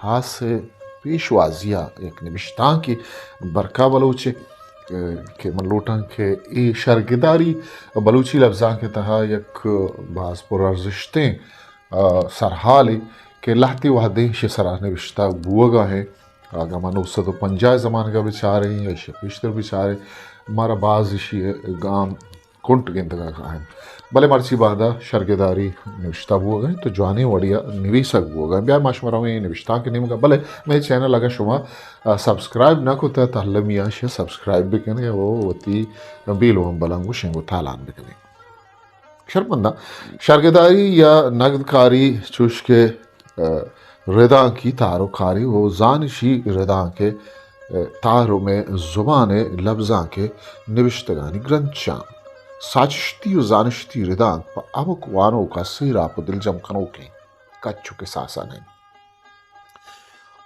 हाथ पेशवाजिया एक निविष्टां की बरका बलूची के मलोटां के ई शर्गदारी बलूची लफ्जां के तहा एक बाज पुरर्जिश्तें सरहाली के लहती वहदें शे सराह निविष्टा बुआगा है आगा मानो उससे तो पंजाय ज़मान का बेचारे या शपीश्तर बेचारे हमारा बाज इशी गाम कुंट गेंदगा का है भले मर्ची बादा शर्गदारी निविष्टा हुआ गए तो जाने वड़िया निवेशक हुआ गए ब्याह माशमरा में निविष्टा के निम का भले मेरे चैनल अगर शुमा सब्सक्राइब ना को तो तहलमिया शे सब्सक्राइब भी करें वो वती बेलो हम बलंगो शेंगो थालान भी करें शर्मंदा शर्गदारी या नगदकारी चुश के रदा की तारोकारी वो जानशी रदा के तारों में जुबान लफ्जा के निविष्टगानी ग्रंथशां साजिश्ती और जानश्ती रिदान पर अमुक वानों का सीरा पर दिलजम कनों के कच्चू के सासा नहीं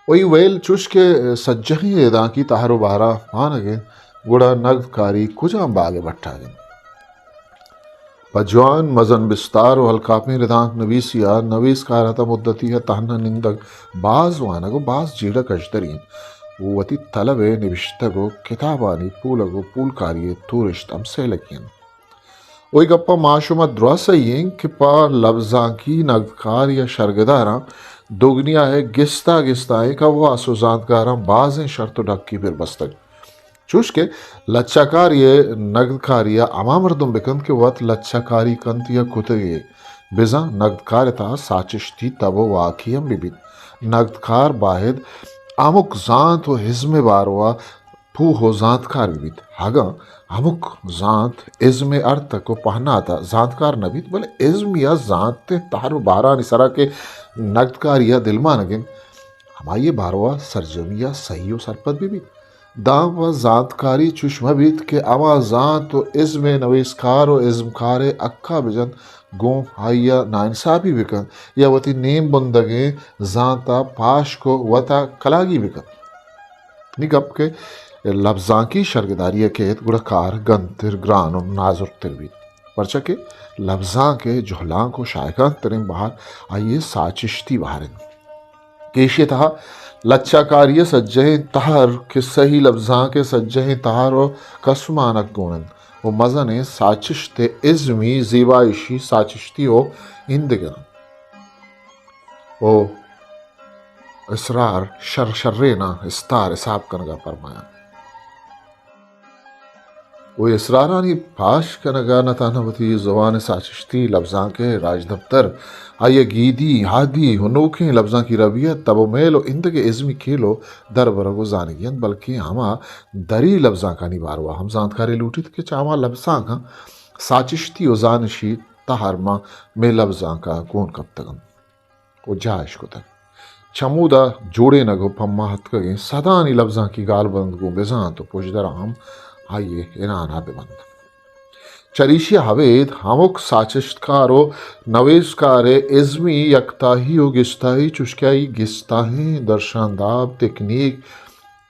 वही वेल चुश के सज्जही रिदा की तारो बारा मान गए गुड़ा नगदकारी कुजाम बागे बट्टा गए पजवान मजन बिस्तार और हल्कापे रिदान नवीसिया नवीस कारता मुद्दती है तहना निंदक बाज वाना को बाज जीड़ा कश्तरीन वो वती तलबे निविष्टगो किताबानी पूलगो पूलकारिये टूरिस्ट अमसे लगियन वही गप्पा माशुमा द्रसयें कि पा लफ्जां की नगदकार या शर्गदारा दोगनिया है गिस्ता गिस्ता है का वो आसुजानकारा बाजें शर्त ढक्की फिर बस्तक चुश के लच्चाकार ये नगदकार या अमामरदुम बिकंत के वत लच्चाकारी कंत या कुतगे बिजा नगदकार था साचिश्ती तबो वाकियम बिबित नगदकार बाहिद अमुक जात व हिज्म बारवा फू हो जातकार बिबित हागा अमुक जात इज़्म अर्थ को पहना था जातकार नबीत बोले इज़्म या जात तारो बारा निसरा के नगदकार या दिलमान अगिन हमारे बारवा सरजमिया सही सरपत भी दाम व जातकारी चुश्मबीत के अवा जात व इज़्म नवीसकार व इज़्मकार अक्का बिजन गो हाइया नाइंसाफी बिकन या वती नेम बंदगे जाता पाश को वता कलागी बिकन निगप के लफ्जां की शर्गदारी के गुड़कार गंतिर ग्रान और नाजुर तिरबीत परचा के लफ्जां के जोहलां को शायकान तरीन बाहर आइए साचिश्ती बाहर केशे तहा लच्चाकारिय सज्जह तहर के सही लफ्जां के सज्जह तहर और कसमानक गुणन वो मजन साचिश्ते इज़्मी जीवाइशी साचिश्ती ओ इंदगन ओ इसरार शर्रेना इस्तार इसाब कनगा फरमाया वो इसरारानी पाश कनगा नतानवती ज़ुबान साचिश्ती लफ्जां के राज दफ्तर आइए गीदी हादी हुनोखे लफ्जां की रबियत तब मेलो इंदगे इज़्मी खेलो दर बरगो जानियन बल्कि हमा दरी लफ्जां का निबारवा हम जानकारी लूटित के चावा लफ्जां का साचिश्ती ओ जानशी तहरमा में लफ्जां का कौन कब तक वो जायश को तक चमूदा जोड़े नगो पम्मा हत कगे सदानी लफ्जां की गाल बंद गो बेजान तो पुजदर हम आइए इनाना बेबंद चरीशिया हवेद हमुक साचिश्तकारो नवेशकारे इज़्मी यकताही ओ गिस्ताही चुश्काई गिस्ताही दर्शानदाब तकनीक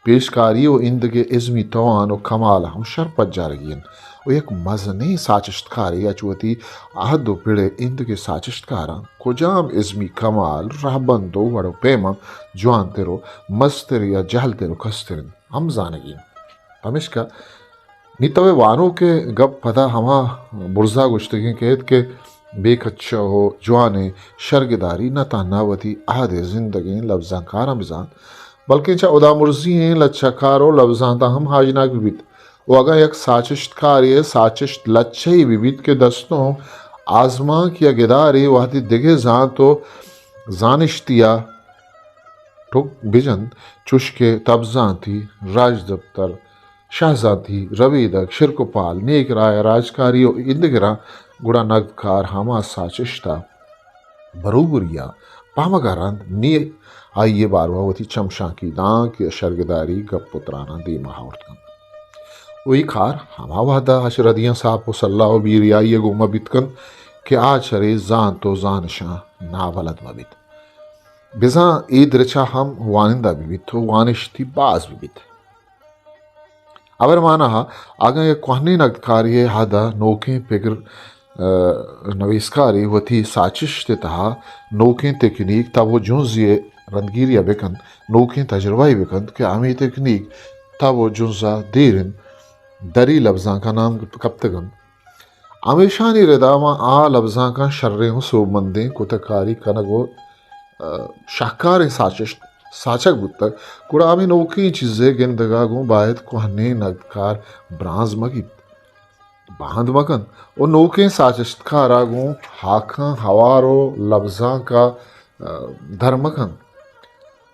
पेशकारी ओ इंदगे इज़्मी तवान ओ कमाल हम शरपत जारगियन वो एक मजने साचिश्तकारी अचुवती आहदो पिड़े इंदगे साचिश्तकारा कुजाम इज़्मी कमाल रहबंदो वड़ो पेमा जवान तेरो मस्तर या जहल तेरो खस्तिरन हम जानगियन हमेशा नितवे वानों के गप पता हमा बुर्जा गुश्तगी कहत के बेकच्चा हो जवाने शर्गदारी न तानावती आधे जिंदगी लफ्जां कारा बिजान बल्कि चा उदा मुर्जी हैं लच्छाकारो लफ्जां ता हम हाजनाक बिबित वो अगर एक साचिश्तकार ये साचिश्त लच्छई बिबित के दस्तों आजमा किया गिदारी वाती दिगे जान तो जानिश्तिया ठुक बिजन चुश्के तबजां थी राज दफ्तर शाहजादी रवीदक शिरकोपाल नेक राय राजकारी इंदगिरा गुड़ा नगदकार हमा साचिश्ता बरूबरिया पामगारान नी आइए बारवावती चमशा की दांक शर्गदारी गपुत्राना दी महावरतन वही खार हमा वादा हशरदियां साहब को सल्लाह बीरियाई गुमा बितकन के आचरे जान तो जानशा नावलद मबित बिजा ईद रचा हम वानिंदा बिबित तो वानिश्ती बाज बिबित अवर माना आगा ये कोहनी नगदकारिये हादा नोके फिक्र नवीस्कारी वती साचिश ते तहा नोके तकनीक तब जुंजिए रंदगिरिया बेकन नोके तजर्बाई बेकन के आमी तकनीक तब जुंजा देरन दरी लफ्जा का नाम कब तकन हमेशानी रेदामा आ लफ्जा का शर्रे सोबंदे कुतकारी कनगो शाहकार साचिश साचक बुत्तक कुड़ा आमी नोकी चीजें गेंदगागों बायत कोहने नगदकार ब्रांज मगित बांध मकन और नोके साचिशकारागों हाखा हवारो लफ्जा का धर्मकन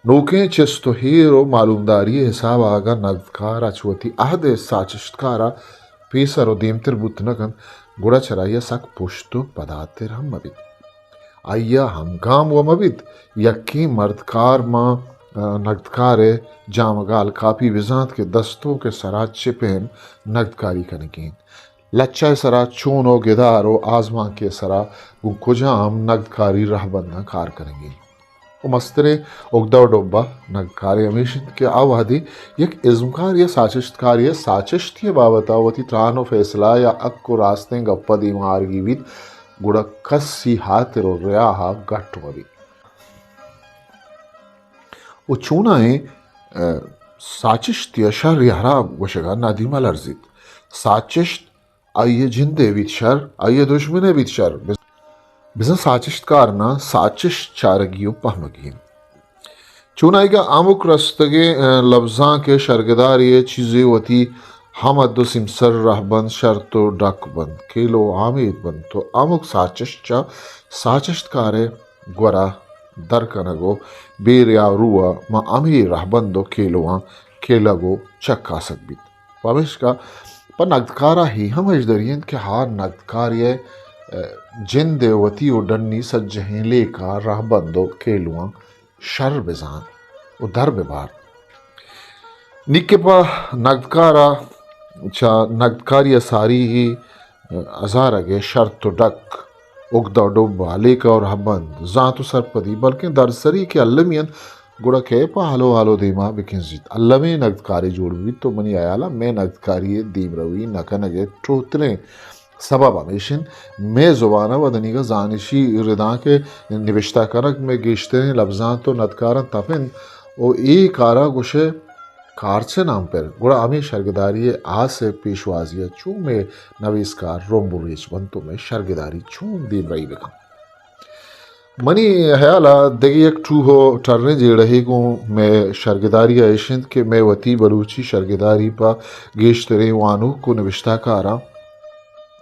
नोके चेस्तो हीरो मालूमदारी हिसाब आगा नगदकार अचवती आहदे साचिशकारा पेसर देमतिर बुतनकन गुड़ा चराइया सक पुश्तो पदातिर हम मबित आइया हमगाम व मबित यक्की मर्दकार माँ नगदकारे जामगाल कापी विजात के दस्तों के सराज चिपेन नगदकारी कनकीन लच्चा सरा चूनो गिदारो आजमा के सरा गुजाम नगदकारी रहबंदा कार करेंगे मस्तरे उगदा डोब्बा नगदकारी हमेशा के आवादी यक इज़्मकार या साचिशकार या साचिश्तिय बाबतावती त्रानो फैसला या अक्को रास्ते गप्पा दीमार गीवित गुड़ा कस्सी हाथिरो रहा गट्ट मबी उचूनाए साचिश्तिय शर यारा वशगा नादिमा लर्जित साचिश्त आइए जिंदे वित शर आइए दुश्मने वित शर बिजन साचिश्तकारना साचिश चारगियो पहमगीन चुनाइगा आमुक रस्तगे लफ्जा के शर्गदार ये चीज़ें वती हम अद्दो सिमसर रहबंद शर्तो डक बंद केलो आमीद बंद तो आमुक साचिश्चा साचिश्तकारे ग्वरा दरकनगो बेरिया रुआ मा अमी रहबंदो केलोआ केलगो चक्का सकबित पविश का पर नगदकारा ही हम अजदरियन के हार नगदकार ये जिन देवती उडन्नी सज्जहें लेका रहबंदो केलुआ शर बेजान उधर बेबार निके पा नगदकारा चा नगदकारिया सारी ही अजारगे शर्त डक उगदा डोब्बा लेका और हबंद जातु सरपदी बल्कि दरसरी के अल्लमियन गुड़ा के पा हलो हलो दीमा बिकिंजित अल्लमे नगदकारी जोड़वी तो मनी आयाला मैं नगदकारी दीम रवी नकनगे ट्रोतने सबब हमेशन मैं जुबाना वदनीगा जानिशी रिदा के निविश्ता करक में गेश्ते लफ्जान तो नदकारा तफिन ओ ए कारा गुशे कारचे नाम पर गुड़ा हमें शर्गदारी आ से पेशवाजिया चूं में नवीसकार रोम्बुरेच बनतो में शर्गदारी चूं दीम रही बेकम मनी हयाला दगी एक टू हो टर्ने जे रहे को मैं शर्गदारी ऐशिंद के मैं वती बलूची शर्गदारी पा गेश्तरे वानु को निविश्ता कारा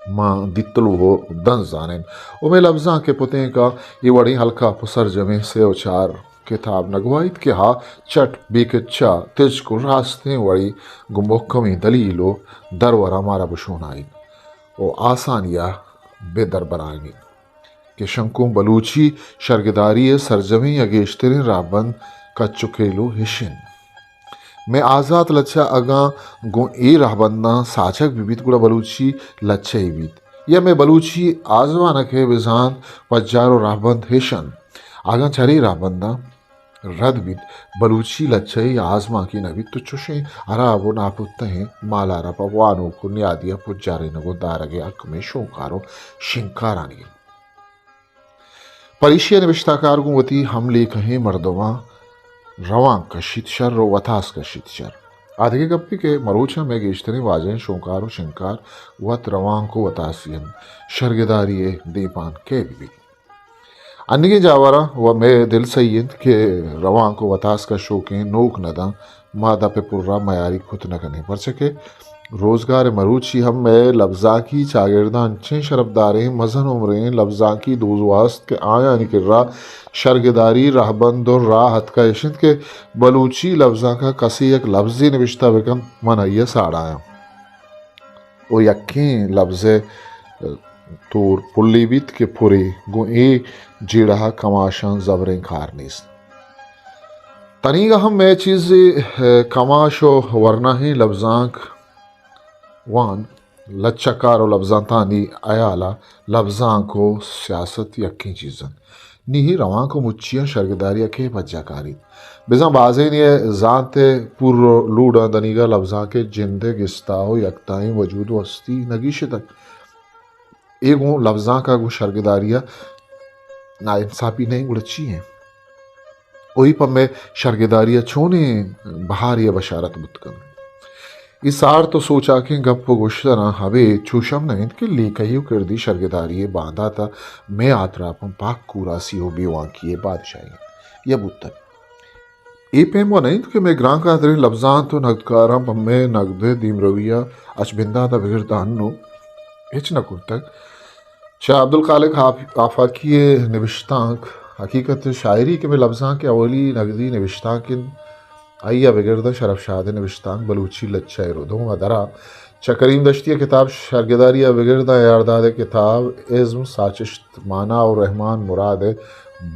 माँ दित्तलू हो दन जानेन ओ मैं लफ्जा के पुते का ये वड़ी हल्का पुसर जमे से उचार किताब नगवाइत के हा चट बेकच्चा तिज को रास्ते वड़ी गुम्बोक्कमी दलीलो दरवरा मारा बुशोनाई ओ आसानिया बेदर बनाएंगी कि शंकुम बलूची शर्गदारी सरजमी अगेश्तरे राबन का चुकेलो हिशिन मैं आज़ाद लच्छा अगा गो ए रहबंदा साचक विविध गुड़ा बलूची लच्छा बीत या मैं बलूची आजवान के विजान पज्जारो रहबंद हिशन आगा चरी रहबंदा रद बीत बलूची लच्छा या आजमा की नबी तो चुशे अराबो नापुत्ते हैं मालारा पवानो को न्यादिया पुज्जारे नगो दारगे अक में शोकारो शिंकारानी परिशिया निविष्टाकार गुवती हमले कहें मर्दवा रवां कशित शर रो वथास कशित शर आधे गप्पी के मरोचा में गेश्तने वाजें शोकारो शिंकार वत रवां को वतासियन शर्गदारी दीपान के भी अन्य के जावारा व मैं दिल सैयद के रवां को वतास का शोकें नोक नदा मादा पे पुर्रा मयारी खुद न करने पर सके रोजगार मरूची हम में लफ्जा की चागिरदा अच्छे शरबदारें मजन उम्रें लफ्जा की दोजवास्त के आया निकर्रा शर्गदारी राहबंद और राहत का इशित के बलूची लफ्जा का कसी एक लफ्जी निविश्ता बेकम मनैया साड़ाया ओ यक्कें लफ्ज़े तोर पुल्लीबित के पुरे गो ए जीड़ा कमाशां जबरें खारनीस तनीगा हम मैं चीज़ कमाशो वरना ही लफ्जांक वान लच्चकार और लफ्जां तानी आयाला लफ्जां को सियासत यक्की चीज़न नीही रवां को मुच्चियां शर्गदारिया के बज्जाकारी बिजा बाजे ने जानते पूर्व लूडा दनीगा लफ्जा के जिंदे गिस्ताओ यकताई वजूद वस्ती नगीश तक एगो लफ्जा का गो शर्गदारिया नाइंसाफी नहीं उड़ची है वही पर मैं शर्गदारिया छोने बहार या बशारत बुतकन इस आर तो सोचा कि गप गोश्तना हवे चूशम नहीं कि लेकहियो किरदी शर्गदारिये बांधा था मैं आतरापम पाक कूरा सियो बेवा किए बादशाही या बुत्तर ए पेमो नहीं कि मैं ग्रां का तेरे लफ्जान तो नगदकारां पम्मे नगदे दीम रविया अचबिंदा दा बिगड़ता हन्नो हिच न कुर्तक शाह अब्दुल खालिक आफाकी निविश्तांक हकीकत शायरी के में लफ्जां के अवली नगदी निविश्तांकिन आइया बिगड़दा शरफ शाह निविश्तांक बलूची लच्छा रोदों अदरा चकरीम दश्तिया किताब शर्गदारिया बिगड़दा यारदाद किताब इज़्म साचिश्त माना और रहमान मुराद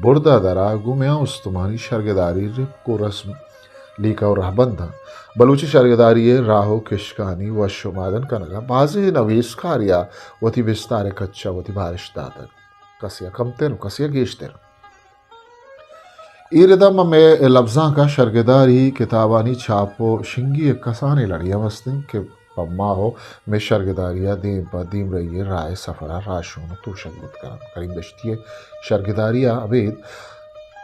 बुरदा दरा गुमया उस्तमानी शर्गदारी रिप को रस्म लीका और रहबंदा बलूची शर्गदारी राहो किशकानी व शुमादन कनगा बाजे नवीस कारिया वती विस्तार कच्चा वती बारिश दादर कसिया कमतेर कसिया गेश्तेर ईरदम में लफ्जा का शर्गदारी किताबानी छापो शिंगी कसाने लड़िया मस्तिन के पम्मा हो में शर्गदारिया दीम रही राय सफरा राशून तो शगुत करीम दश्तिये शर्गदारिया अबेद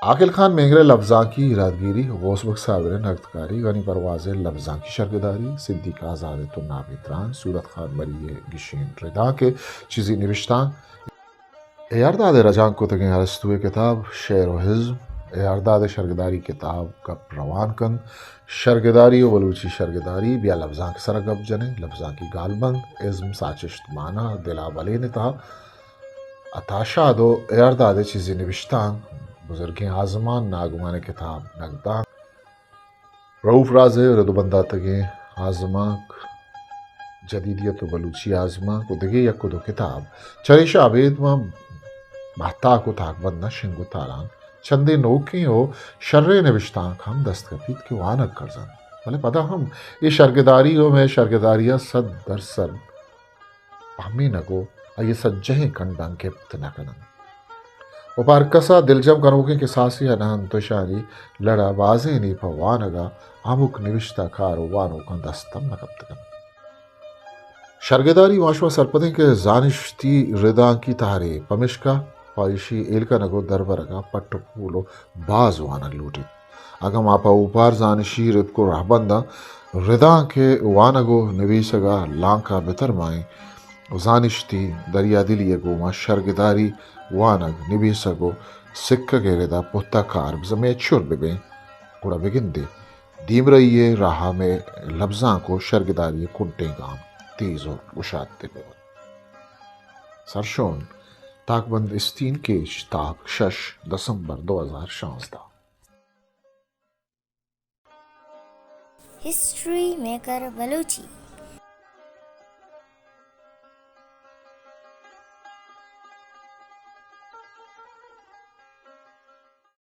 आकिल खान मेंगरे लफ्जा की इरादगिरी गौसबक साबिर नगदकारी गनी परवाज लफ्जा की शर्गदारी सिद्दीक आज़ाद तो नाबित्रान सूरत खान मरिए गिशीन रिदा के चीज़ी निविश्तान यारदाद रजान को तक अरस्तुए किताब शेर व हिज़्म यारदाद शर्गदारी किताब का रवान कन शर्गदारी व बलूची शर्गदारी बिया लफ्जा के सरगब जने लफ्जा की गालबंद इज़्म साचिश्त माना दिला बले ने तहा अताशा दो यारदाद चीज़ी निविश्तान बुजुर्गें आज़मान नागुमान किताब नगदा रऊफ राजे रदुबंदा तगे आज़माक जदीदियत बलूची आज़मा को दिगे यको दो किताब चरिशा अबेद व महता को ताकबंदा शिंगु तारान चंदे नोके हो शर्रे निविश्तान हम दस्तकपीत के वानक करजन भले पता हम ये शर्गदारी हो मैं शर्गदारिया सद दरसल हमें नगो ये सज्जहे कंडंग के तनकनन उपार कसा दिलजम करोगे के सासी अनहन तो शारी लड़ा बाजे नी पवानगा अमुक निविश्ता कारो वानो का दस्तम नकप्तकन शर्गदारी वाशवा सरपदे के जानिश्ती रिदा की तारे पमिश्का पाइशी एलका नगो दरबरगा पट्ट पूलो बाज वानग लूटी अगम आपा उपार जानिशी रिप को रहबंदा रिदा के वानगो निवेशगा लांका बेतर माए जानिश्ती दरिया दिलिए गोमा शर्गदारी वानग निवेशगो सिक्का के रिदा पुत्ता कार जमे छुर बिबे कुड़ा बिगिंदे दीम रही राह में लफ्जा को शर्गदारी कुंटे गाम तेज और उशाते सरशोन ताकबंद इस्तीन के ताक शश दिसंबर 2016 हिस्ट्री मेकर बलूची।